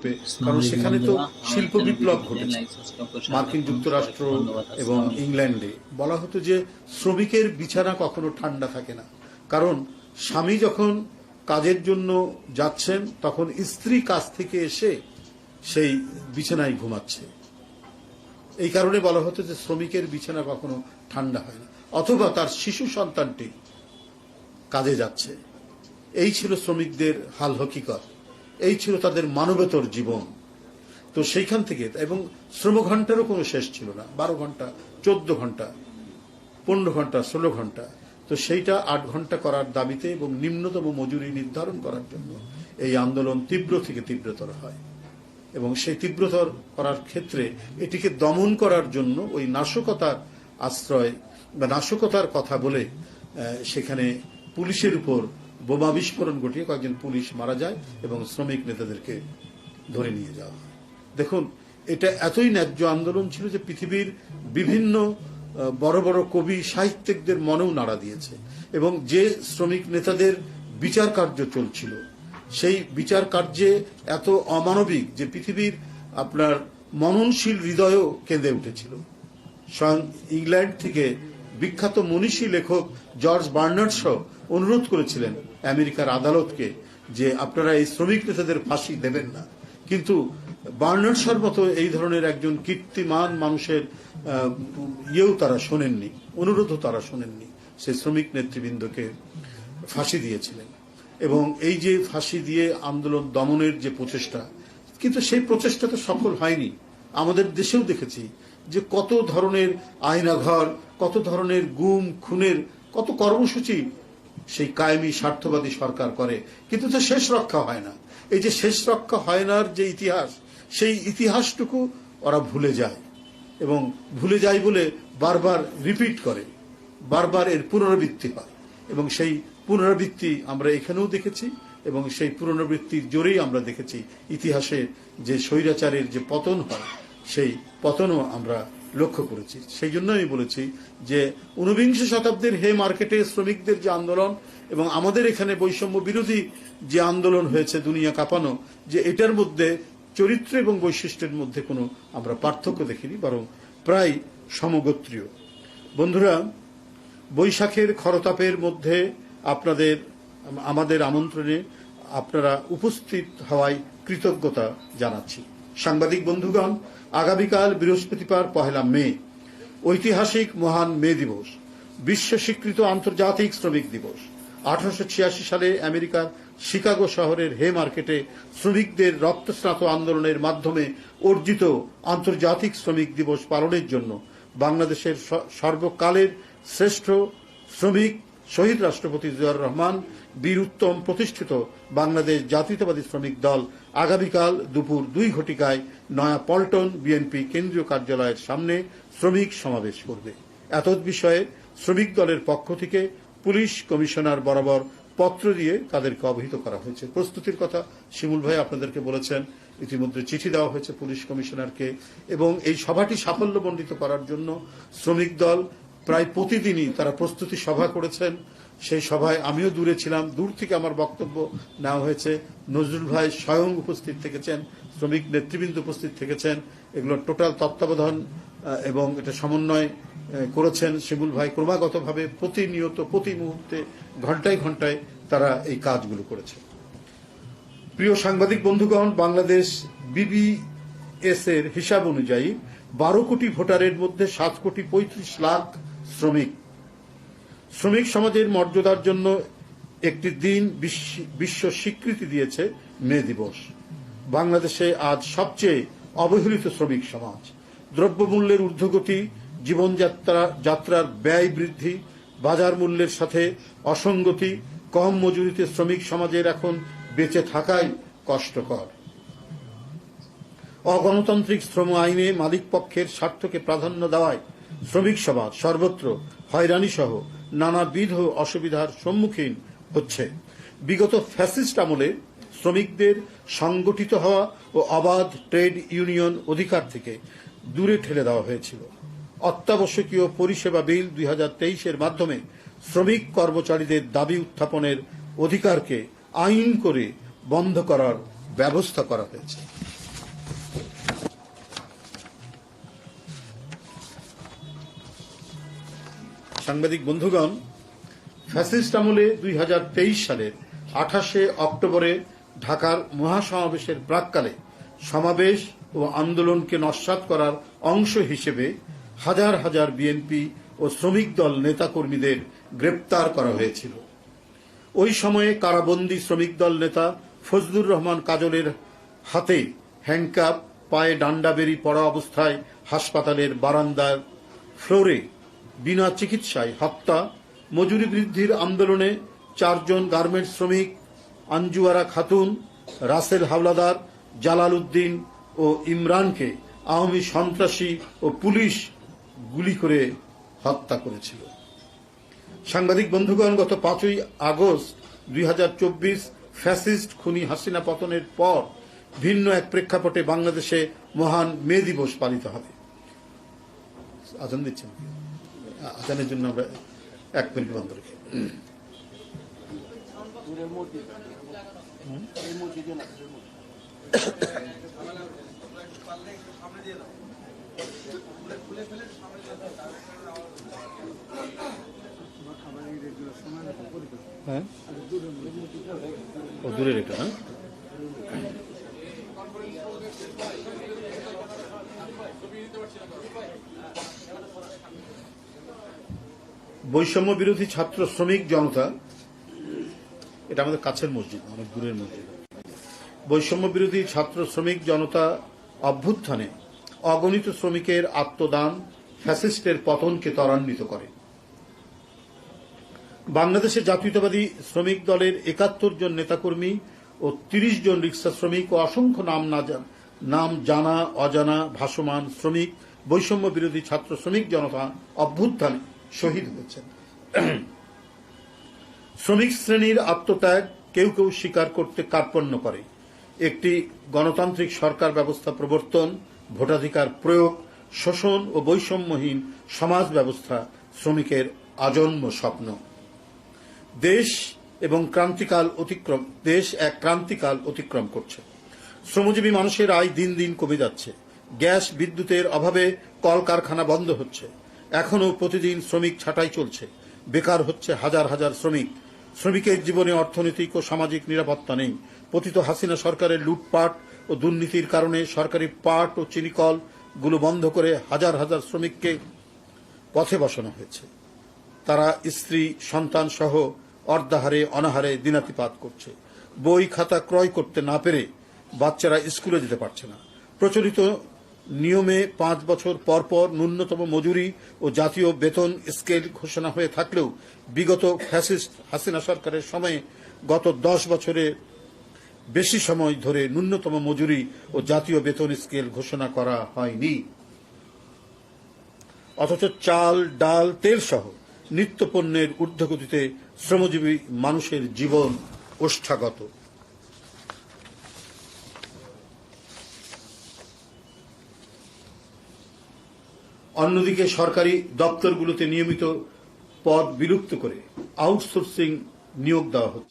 ঘটবে, কারণ সেখানে তো শিল্প বিপ্লব ঘটেছে। মার্কিন যুক্তরাষ্ট্র এবং ইংল্যান্ডে বলা হতো যে শ্রমিকের বিছানা কখনো ঠান্ডা থাকে না, কারণ স্বামী যখন কাজের জন্য যাচ্ছেন তখন স্ত্রী কাজ থেকে এসে সেই বিছানায় ঘুমাচ্ছে। এই কারণে বলা হতো যে শ্রমিকের বিছানা কখনো ঠান্ডা হয় না, অথবা তার শিশু সন্তানটি কাজে যাচ্ছে। এই ছিল শ্রমিকদের হাল হকিকত, এই ছিল তাদের মানবেতর জীবন। তো সেইখান থেকে, এবং শ্রম ঘন্টারও কোনো শেষ ছিল না, 12 ঘন্টা, 14 ঘন্টা, 15 ঘন্টা, 16 ঘন্টা। তো সেইটা 8 ঘন্টা করার দাবিতে এবং নিম্নতম মজুরি নির্ধারণ করার জন্য এই আন্দোলন তীব্র থেকে তীব্রতর হয়। এবং সেই তীব্রতর করার ক্ষেত্রে এটিকে দমন করার জন্য ওই নাশকতার আশ্রয় বা নাশকতার কথা বলে সেখানে পুলিশের উপর বোমা বিস্ফোরণ ঘটিয়ে কয়েকজন পুলিশ মারা যায় এবং শ্রমিক নেতাদেরকে ধরে নিয়ে যাওয়া হয়। দেখুন, এটা এতই ন্যায্য আন্দোলন ছিল যে পৃথিবীর বিভিন্ন বড় বড় কবি সাহিত্যিকদের মনেও নাড়া দিয়েছে। এবং যে শ্রমিক নেতাদের বিচার কার্য চলছিল, সেই বিচার কার্যে এত অমানবিক যে পৃথিবীর আপনার মননশীল হৃদয়ও কেঁদে উঠেছিল। স্বয়ং ইংল্যান্ড থেকে বিখ্যাত মনীষী লেখক জর্জ বার্নার্ড শ অনুরোধ করেছিলেন আমেরিকার আদালতকে যে আপনারা এই শ্রমিক নেতাদের ফাঁসি দেবেন না। কিন্তু বার্নার্ড শর মতো এই ধরনের একজন কীর্তিমান মানুষের ইয়েও তারা শোনেননি, অনুরোধও তারা শোনেননি। সেই শ্রমিক নেতৃবৃন্দকে ফাঁসি দিয়েছিলেন। এবং এই যে ফাঁসি দিয়ে আন্দোলন দমনের যে প্রচেষ্টা, কিন্তু সেই প্রচেষ্টা তো সফল হয়নি। আমাদের দেশেও দেখেছি যে কত ধরনের আয়নাঘর, কত ধরনের গুম খুনের কত কর্মসূচি সেই কায়েমি স্বার্থবাদী সরকার করে, কিন্তু তো শেষ রক্ষা হয় না। এই যে শেষ রক্ষা হয় নার যে ইতিহাস, সেই ইতিহাসটুকু ওরা ভুলে যায়, এবং ভুলে যায় বলে বারবার রিপিট করে, বারবার এর পুনরাবৃত্তি হয়। এবং সেই পুনরাবৃত্তি আমরা এখানেও দেখেছি, এবং সেই পুনরাবৃত্তির জোরেই আমরা দেখেছি ইতিহাসে যে স্বৈরাচারের যে পতন হয়, সেই পতনও আমরা লক্ষ্য করেছি। সেই জন্য আমি বলেছি যে 19বিংশ শতাব্দীর হে মার্কেটে শ্রমিকদের যে আন্দোলন এবং আমাদের এখানে বৈষম্য বিরোধী যে আন্দোলন হয়েছে দুনিয়া কাঁপানো, যে এটার মধ্যে চরিত্র এবং বৈশিষ্ট্যের মধ্যে কোনো আমরা পার্থক্য দেখিনি, বরং প্রায় সমগোত্রীয়। বন্ধুরা, বৈশাখের খরতাপের মধ্যে আমাদের আমন্ত্রণে আপনারা উপস্থিত হওয়ায় কৃতজ্ঞতা জানাচ্ছি। সাংবাদিক বন্ধুগণ, আগামীকাল বৃহস্পতিবার 1 মে ঐতিহাসিক মহান মে দিবস, বিশ্ব স্বীকৃত আন্তর্জাতিক শ্রমিক দিবস। 1886 সালে আমেরিকার শিকাগো শহরের হে মার্কেটে শ্রমিকদের রক্তস্নাত আন্দোলনের মাধ্যমে অর্জিত আন্তর্জাতিক শ্রমিক দিবস পালনের জন্য বাংলাদেশের সর্বকালের শ্রেষ্ঠ শ্রমিক শহীদ রাষ্ট্রপতি জিয়াউর রহমান বীর উত্তম প্রতিষ্ঠিত বাংলাদেশ জাতীয়তাবাদী শ্রমিক দল আগামীকাল দুপুর 2 ঘটিকায় নয়া পল্টন বিএনপি কেন্দ্রীয় কার্যালয়ের সামনে শ্রমিক সমাবেশ করবে। এতদ বিষয়ে শ্রমিক দলের পক্ষ থেকে পুলিশ কমিশনার বরাবর পত্র দিয়ে তাদেরকে অবহিত করা হয়েছে। প্রস্তুতির কথা শিমুল ভাই আপনাদেরকে বলেছেন, ইতিমধ্যে চিঠি দেওয়া হয়েছে পুলিশ কমিশনারকে। এবং এই সভাটি সাফল্যমণ্ডিত করার জন্য শ্রমিক দল প্রায় প্রতিদিনই তারা প্রস্তুতি সভা করেছেন। সেই সভায় আমিও দূরে ছিলাম, দূর থেকে আমার বক্তব্য নেওয়া হয়েছে। নজরুল ভাই স্বয়ং উপস্থিত থেকেছেন, শ্রমিক নেতৃবৃন্দ উপস্থিত থেকেছেন। এগুলো টোটাল তত্ত্বাবধান এবং এটা সমন্বয় করেছেন শিমুল ভাই। ক্রমাগতভাবে প্রতিনিয়ত প্রতি মুহূর্তে ঘন্টায় ঘন্টায় তারা এই কাজগুলো করেছে। প্রিয় সাংবাদিক বন্ধুগণ, বাংলাদেশ বিবিএস এর হিসাব অনুযায়ী 12 কোটি ভোটারের মধ্যে 7 কোটি 35 লাখ শ্রমিক সমাজের মর্যাদার জন্য একটি দিন বিশ্ব স্বীকৃতি দিয়েছে মে দিবস। বাংলাদেশে আজ সবচেয়ে অবহেলিত শ্রমিক সমাজ। দ্রব্যমূল্যের ঊর্ধ্বগতি, জীবনযাত্রার ব্যয় বৃদ্ধি, বাজার মূল্যের সাথে অসঙ্গতি, কম মজুরিতে শ্রমিক সমাজের এখন বেঁচে থাকাই কষ্টকর। অগণতান্ত্রিক শ্রম আইনে মালিকপক্ষের স্বার্থকে প্রাধান্য দেওয়ায় শ্রমিক সমাজ সর্বত্র হয়রানি সহ নানাবিধ অসুবিধার সম্মুখীন হচ্ছে। বিগত ফ্যাসিস্ট আমলে শ্রমিকদের সংগঠিত হওয়া ও অবাধ ট্রেড ইউনিয়ন অধিকার থেকে দূরে ঠেলে দেওয়া হয়েছিল। অত্যাবশ্যকীয় পরিষেবা বিল 2023-এর মাধ্যমে শ্রমিক কর্মচারীদের দাবি উত্থাপনের অধিকারকে আইন করে বন্ধ করার ব্যবস্থা করা হয়েছে। সাংবাদিক বন্ধুগণ, ফ্যাসিস্ট আমলে 2023 সালের 28 অক্টোবরে ঢাকার মহাসমাবেশের প্রাক্কালে সমাবেশ ও আন্দোলনকে নস্যাৎ করার অংশ হিসেবে হাজার হাজার বিএনপি ও শ্রমিক দল নেতাকর্মীদের গ্রেপ্তার করা হয়েছিল। ওই সময়ে কারাবন্দী শ্রমিক দল নেতা ফজলুর রহমান কাজলের হাতে হ্যান্ডকাপ, পায়ে ডান্ডা বেরি পড়া অবস্থায় হাসপাতালের বারান্দার ফ্লোরে বিনা চিকিৎসায় হত্যা, মজুরি বৃদ্ধির আন্দোলনে 4 জন গার্মেন্টস শ্রমিক আঞ্জুয়ারা খাতুন, রাসেল হাওলাদার, জালাল উদ্দিন ও ইমরানকে আওয়ামী সন্ত্রাসী ও পুলিশ গুলি করে হত্যা করেছিল। সাংবাদিক বন্ধুগণ, গত 5ই আগস্ট 2024 ফ্যাসিস্ট খুনি হাসিনা পতনের পর ভিন্ন এক প্রেক্ষাপটে বাংলাদেশে মহান মে দিবস পালিত হবে। আজান দিচ্ছেন, আজানের জন্য আমরা 1 মিনিট বন্ধ রেখে হ্যাঁ ও দূরে রেখে। হ্যাঁ, বৈষম্য বিরোধী ছাত্র শ্রমিক জনতা, এটা আমাদের কাছের মসজিদ, অনেক দূরের মসজিদ। বৈষম্য বিরোধী ছাত্র শ্রমিক জনতা অভ্যুত্থানে অগণিত শ্রমিকের আত্মদান ফ্যাসিস্টের পতনকে ত্বরান্বিত করে। বাংলাদেশের জাতীয়তাবাদী শ্রমিক দলের 71 জন নেতাকর্মী ও 30 জন রিক্সা শ্রমিক ও অসংখ্য নাম জানা অজানা ভাসমান শ্রমিক বৈষম্য বিরোধী ছাত্র শ্রমিক জনতা অভ্যুত্থানে শহীদ হয়েছেন। শ্রমিক শ্রেণীর আত্মত্যাগ কেউ কেউ স্বীকার করতে কার্পণ্য করে। একটি গণতান্ত্রিক সরকার ব্যবস্থা প্রবর্তন, ভোটাধিকার প্রয়োগ, শোষণ ও বৈষম্যহীন সমাজ ব্যবস্থা শ্রমিকের আজন্ম স্বপ্ন। দেশ এক ক্রান্তিকাল অতিক্রম করছে। শ্রমজীবী মানুষের আয় দিন দিন কমে যাচ্ছে। গ্যাস বিদ্যুতের অভাবে কলকারখানা বন্ধ হচ্ছে। এখনও প্রতিদিন শ্রমিক ছাঁটাই চলছে। বেকার হচ্ছে হাজার হাজার শ্রমিক। শ্রমিকের জীবনে অর্থনৈতিক ও সামাজিক নিরাপত্তা নেই। পতিত হাসিনা সরকারের লুটপাট ও দুর্নীতির কারণে সরকারি পাট ও চিনিকল গুলো বন্ধ করে হাজার হাজার শ্রমিককে পথে বসানো হয়েছে। তারা স্ত্রী সন্তান সহ অর্ধাহারে অনাহারে দিনাতিপাত করছে। বই খাতা ক্রয় করতে না পেরে বাচ্চারা স্কুলে যেতে পারছে না। প্রচলিত নিয়মে 5 বছর পর পর ন্যূনতম মজুরি ও জাতীয় বেতন স্কেল ঘোষণা হয়ে থাকলেও বিগত ফ্যাসিস্ট হাসিনা সরকারের সময়ে গত 10 বছরে বেশি সময় ধরে ন্যূনতম মজুরি ও জাতীয় বেতন স্কেল ঘোষণা করা হয়নি। অথচ চাল, ডাল, তেল সহ নিত্যপণ্যের ঊর্ধ্বগতিতে শ্রমজীবী মানুষের জীবন ওষ্ঠাগত। অন্যদিকে সরকারি দপ্তরগুলোতে নিয়মিত পদ বিলুপ্ত করে আউটসোর্সিং নিয়োগ দেওয়া হচ্ছে।